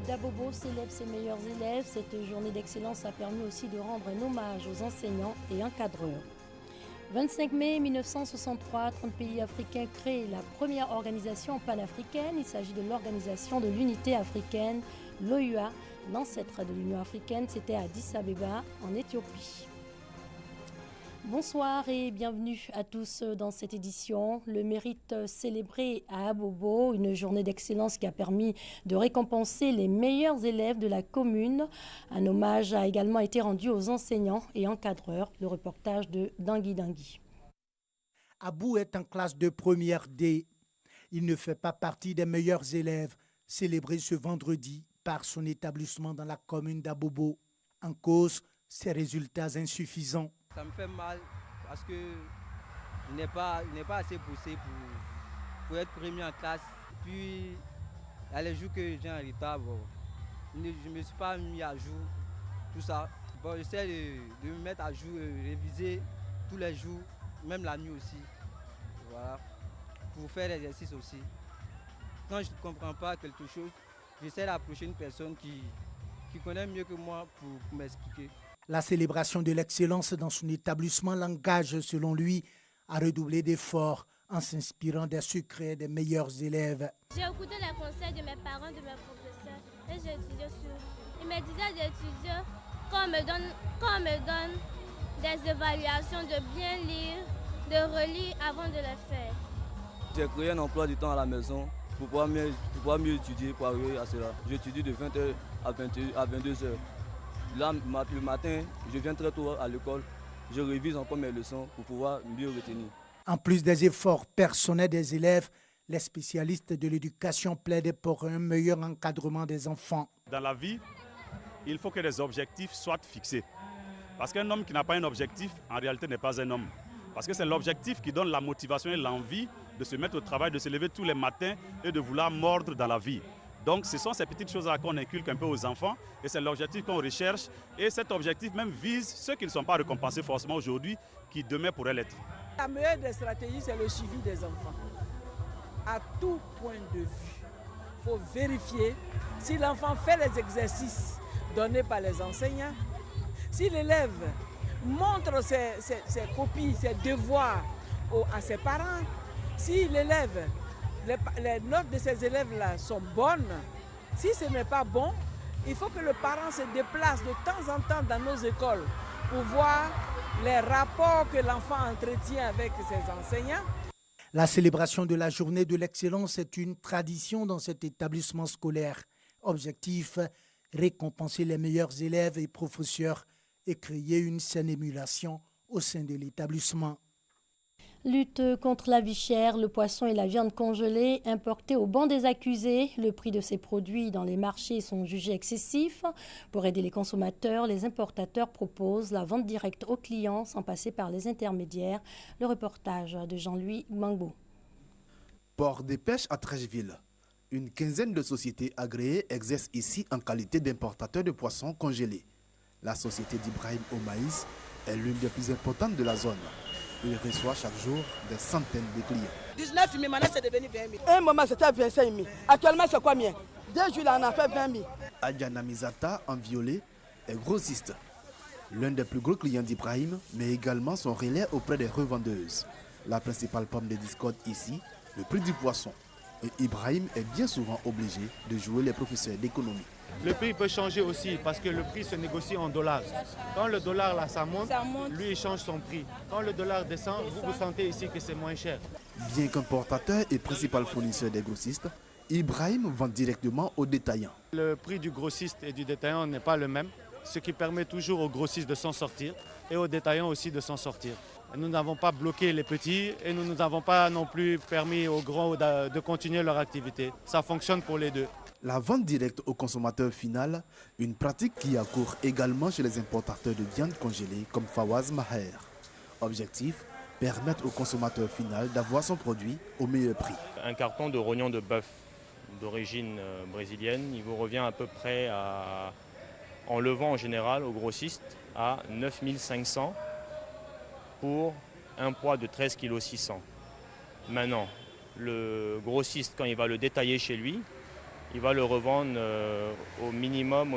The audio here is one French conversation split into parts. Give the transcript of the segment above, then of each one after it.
d'Abobo célèbre ses meilleurs élèves. Cette journée d'excellence a permis aussi de rendre un hommage aux enseignants et encadreurs. 25 mai 1963, 30 pays africains créent la première organisation panafricaine. Il s'agit de l'Organisation de l'Unité africaine, l'OUA. L'ancêtre de l'Union africaine, c'était à Addis Abeba, en Éthiopie. Bonsoir et bienvenue à tous dans cette édition. Le mérite célébré à Abobo, une journée d'excellence qui a permis de récompenser les meilleurs élèves de la commune. Un hommage a également été rendu aux enseignants et encadreurs. Le reportage de Dangui Dangui. Abou est en classe de première D. Il ne fait pas partie des meilleurs élèves célébrés ce vendredi par son établissement dans la commune d'Abobo. En cause, ses résultats insuffisants. Ça me fait mal parce que il n'est pas assez poussé pour être premier en classe. Puis, il y a les jours que j'ai en retard, je ne me suis pas mis à jour, tout ça. J'essaie de me mettre à jour, réviser tous les jours, même la nuit aussi. Voilà, pour faire l'exercice aussi. Quand je ne comprends pas quelque chose, j'essaie d'approcher une personne qui connaît mieux que moi pour m'expliquer. La célébration de l'excellence dans son établissement l'engage, selon lui, à redoubler d'efforts en s'inspirant des secrets des meilleurs élèves. J'ai écouté les conseils de mes parents, de mes professeurs et j'ai étudié sur. Ils me disaient d'étudier quand on me donne des évaluations, de bien lire, de relire avant de les faire. J'ai créé un emploi du temps à la maison pour pouvoir mieux étudier, pour arriver à cela. J'étudie de 20h à 22h. Là, le matin, je viens très tôt à l'école, je révise encore mes leçons pour pouvoir mieux retenir. En plus des efforts personnels des élèves, les spécialistes de l'éducation plaident pour un meilleur encadrement des enfants. Dans la vie, il faut que les objectifs soient fixés. Parce qu'un homme qui n'a pas un objectif, en réalité, n'est pas un homme. Parce que c'est l'objectif qui donne la motivation et l'envie de se mettre au travail, de se lever tous les matins et de vouloir mordre dans la vie. Donc ce sont ces petites choses-là qu'on inculque un peu aux enfants et c'est l'objectif qu'on recherche. Et cet objectif même vise ceux qui ne sont pas récompensés forcément aujourd'hui, qui demain pourraient l'être. La meilleure des stratégies, c'est le suivi des enfants. À tout point de vue, il faut vérifier si l'enfant fait les exercices donnés par les enseignants, si l'élève montre ses copies, ses devoirs à ses parents, si l'élève... Les notes de ces élèves-là sont bonnes. Si ce n'est pas bon, il faut que le parent se déplace de temps en temps dans nos écoles pour voir les rapports que l'enfant entretient avec ses enseignants. La célébration de la journée de l'excellence est une tradition dans cet établissement scolaire. Objectif, récompenser les meilleurs élèves et professeurs et créer une saine émulation au sein de l'établissement. Lutte contre la vie chère, le poisson et la viande congelée importés au banc des accusés. Le prix de ces produits dans les marchés sont jugés excessifs. Pour aider les consommateurs, les importateurs proposent la vente directe aux clients sans passer par les intermédiaires. Le reportage de Jean-Louis Mangbo. Port des pêches à Trècheville. Une quinzaine de sociétés agréées exercent ici en qualité d'importateurs de poissons congelés. La société d'Ibrahim au maïs est l'une des plus importantes de la zone. Il reçoit chaque jour des centaines de clients. 19 000, maintenant c'est devenu 20 000. Un moment c'était 25 000. Actuellement c'est combien? 2 jours là on a fait 20 000. Adjana Mizata, en violet, est grossiste. L'un des plus gros clients d'Ibrahim, mais également son relais auprès des revendeuses. La principale pomme de discorde ici, le prix du poisson. Et Ibrahim est bien souvent obligé de jouer les professeurs d'économie. Le prix peut changer aussi parce que le prix se négocie en dollars. Quand le dollar là, ça monte, lui il change son prix. Quand le dollar descend, vous sentez ici que c'est moins cher. Bien qu'importateur et principal fournisseur des grossistes, Ibrahim vend directement aux détaillants. Le prix du grossiste et du détaillant n'est pas le même, ce qui permet toujours aux grossistes de s'en sortir et aux détaillants aussi de s'en sortir. Nous n'avons pas bloqué les petits et nous n'avons pas non plus permis aux grands de continuer leur activité. Ça fonctionne pour les deux. La vente directe au consommateur final, une pratique qui accourt également chez les importateurs de viande congelée comme Fawaz Maher. Objectif, permettre au consommateur final d'avoir son produit au meilleur prix. Un carton de rognon de bœuf d'origine brésilienne, il vous revient à peu près en levant en général au grossiste à 9 500 pour un poids de 13,6 kg. Maintenant, le grossiste, quand il va le détailler chez lui, il va le revendre au minimum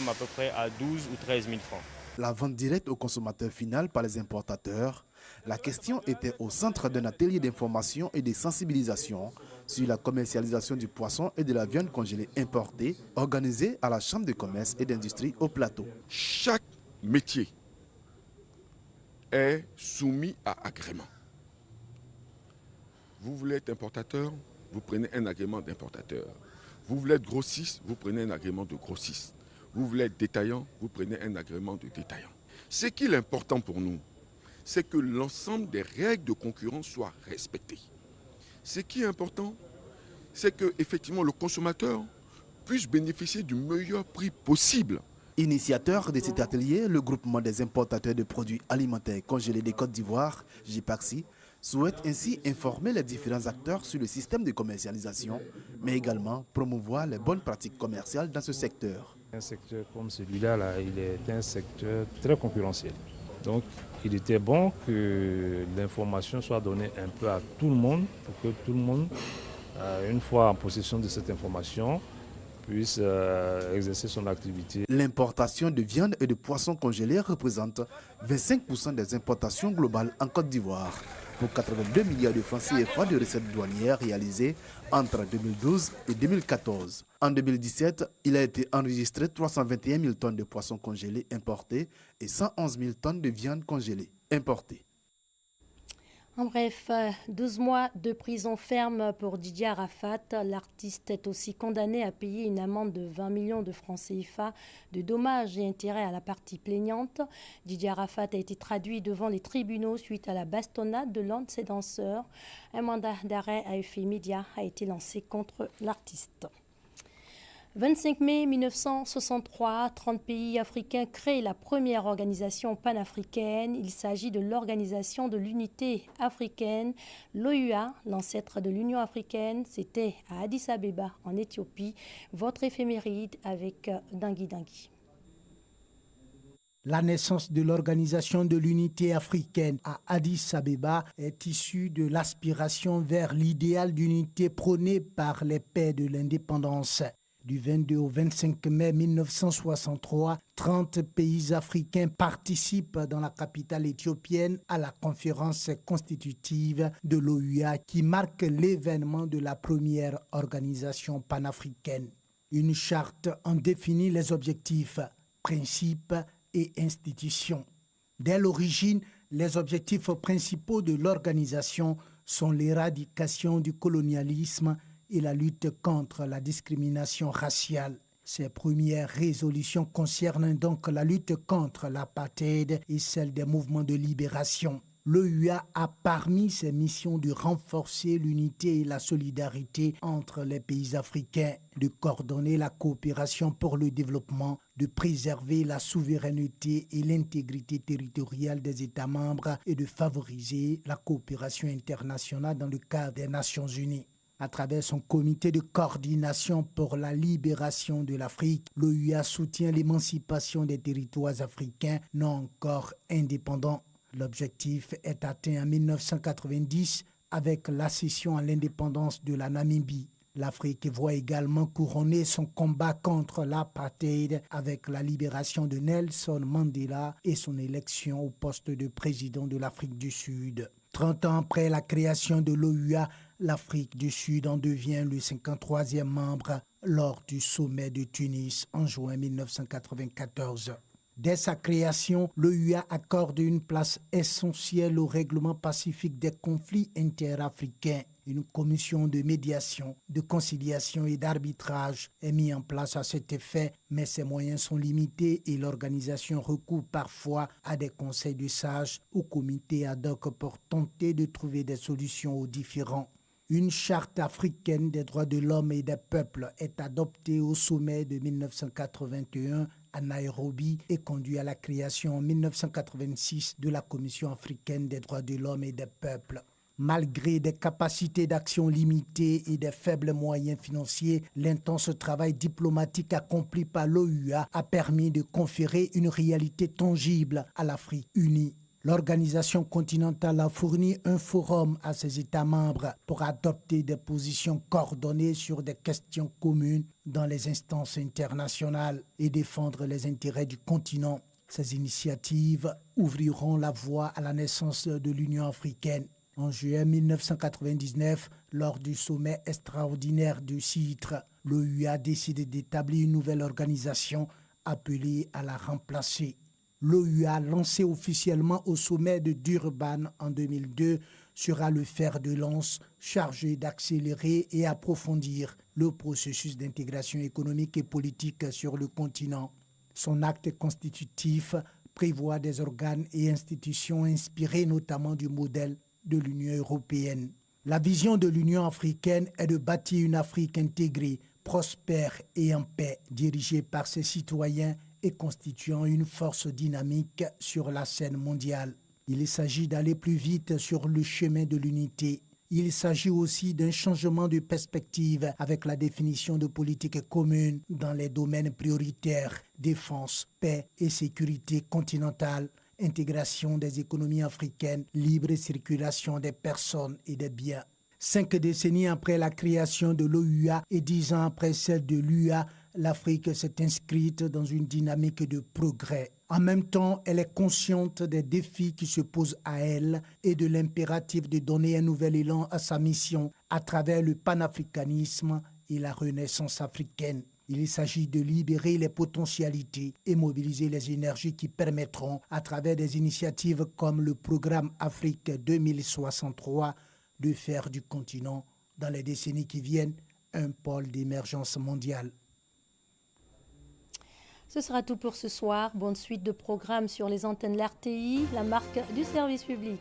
à peu près à 12 ou 13 000 francs. La vente directe au consommateur final par les importateurs, la question était au centre d'un atelier d'information et de sensibilisation sur la commercialisation du poisson et de la viande congelée importée, organisé à la Chambre de commerce et d'industrie au Plateau. Chaque métier est soumis à agrément. Vous voulez être importateur, vous prenez un agrément d'importateur. Vous voulez être grossiste, vous prenez un agrément de grossiste. Vous voulez être détaillant, vous prenez un agrément de détaillant. Ce qui est important pour nous, c'est que l'ensemble des règles de concurrence soient respectées. Ce qui est important, c'est que effectivement le consommateur puisse bénéficier du meilleur prix possible. Initiateur de cet atelier, le groupement des importateurs de produits alimentaires congelés de Côte d'Ivoire, JPACSI, souhaite ainsi informer les différents acteurs sur le système de commercialisation, mais également promouvoir les bonnes pratiques commerciales dans ce secteur. Un secteur comme celui-là, il est un secteur très concurrentiel. Donc, il était bon que l'information soit donnée un peu à tout le monde, pour que tout le monde, une fois en possession de cette information, puisse exercer son activité. L'importation de viande et de poissons congelés représente 25% des importations globales en Côte d'Ivoire, pour 82 milliards de francs CFA de recettes douanières réalisées entre 2012 et 2014. En 2017, il a été enregistré 321 000 tonnes de poissons congelés importés et 111 000 tonnes de viande congelée importée. En bref, 12 mois de prison ferme pour Didier Arafat. L'artiste est aussi condamné à payer une amende de 20 millions de francs CFA de dommages et intérêts à la partie plaignante. Didier Arafat a été traduit devant les tribunaux suite à la bastonnade de l'un de ses danseurs. Un mandat d'arrêt AFP Média a été lancé contre l'artiste. 25 mai 1963, 30 pays africains créent la première organisation panafricaine. Il s'agit de l'Organisation de l'Unité africaine, l'OUA, l'ancêtre de l'Union africaine. C'était à Addis Abeba, en Éthiopie. Votre éphéméride avec Dangui Dangui. La naissance de l'Organisation de l'Unité africaine à Addis Abeba est issue de l'aspiration vers l'idéal d'unité prôné par les pères de l'indépendance. Du 22 au 25 mai 1963, 30 pays africains participent dans la capitale éthiopienne à la conférence constitutive de l'OUA qui marque l'événement de la première organisation panafricaine. Une charte en définit les objectifs, principes et institutions. Dès l'origine, les objectifs principaux de l'organisation sont l'éradication du colonialisme et la lutte contre la discrimination raciale. Ces premières résolutions concernent donc la lutte contre l'apartheid et celle des mouvements de libération. L'OUA a parmi ses missions de renforcer l'unité et la solidarité entre les pays africains, de coordonner la coopération pour le développement, de préserver la souveraineté et l'intégrité territoriale des États membres et de favoriser la coopération internationale dans le cadre des Nations Unies. À travers son comité de coordination pour la libération de l'Afrique, l'OUA soutient l'émancipation des territoires africains non encore indépendants. L'objectif est atteint en 1990 avec l'accession à l'indépendance de la Namibie. L'Afrique voit également couronner son combat contre l'apartheid avec la libération de Nelson Mandela et son élection au poste de président de l'Afrique du Sud. 30 ans après la création de l'OUA, l'Afrique du Sud en devient le 53e membre lors du sommet de Tunis en juin 1994. Dès sa création, l'OUA accorde une place essentielle au règlement pacifique des conflits interafricains. Une commission de médiation, de conciliation et d'arbitrage est mise en place à cet effet, mais ses moyens sont limités et l'organisation recourt parfois à des conseils de sages ou comités ad hoc pour tenter de trouver des solutions aux différends. Une charte africaine des droits de l'homme et des peuples est adoptée au sommet de 1981 à Nairobi et conduit à la création en 1986 de la Commission africaine des droits de l'homme et des peuples. Malgré des capacités d'action limitées et des faibles moyens financiers, l'intense travail diplomatique accompli par l'OUA a permis de conférer une réalité tangible à l'Afrique unie. L'organisation continentale a fourni un forum à ses États membres pour adopter des positions coordonnées sur des questions communes dans les instances internationales et défendre les intérêts du continent. Ces initiatives ouvriront la voie à la naissance de l'Union africaine. En juillet 1999, lors du sommet extraordinaire du CITRE, l'OUA a décidé d'établir une nouvelle organisation appelée à la remplacer. L'OUA, lancé officiellement au sommet de Durban en 2002, sera le fer de lance chargé d'accélérer et approfondir le processus d'intégration économique et politique sur le continent. Son acte constitutif prévoit des organes et institutions inspirés notamment du modèle de l'Union européenne. La vision de l'Union africaine est de bâtir une Afrique intégrée, prospère et en paix, dirigée par ses citoyens et constituant une force dynamique sur la scène mondiale. Il s'agit d'aller plus vite sur le chemin de l'unité. Il s'agit aussi d'un changement de perspective avec la définition de politiques communes dans les domaines prioritaires, défense, paix et sécurité continentale, intégration des économies africaines, libre circulation des personnes et des biens. 5 décennies après la création de l'OUA et 10 ans après celle de l'UA, l'Afrique s'est inscrite dans une dynamique de progrès. En même temps, elle est consciente des défis qui se posent à elle et de l'impératif de donner un nouvel élan à sa mission à travers le panafricanisme et la renaissance africaine. Il s'agit de libérer les potentialités et mobiliser les énergies qui permettront, à travers des initiatives comme le programme Afrique 2063, de faire du continent, dans les décennies qui viennent, un pôle d'émergence mondiale. Ce sera tout pour ce soir. Bonne suite de programmes sur les antennes de l'RTI, la marque du service public.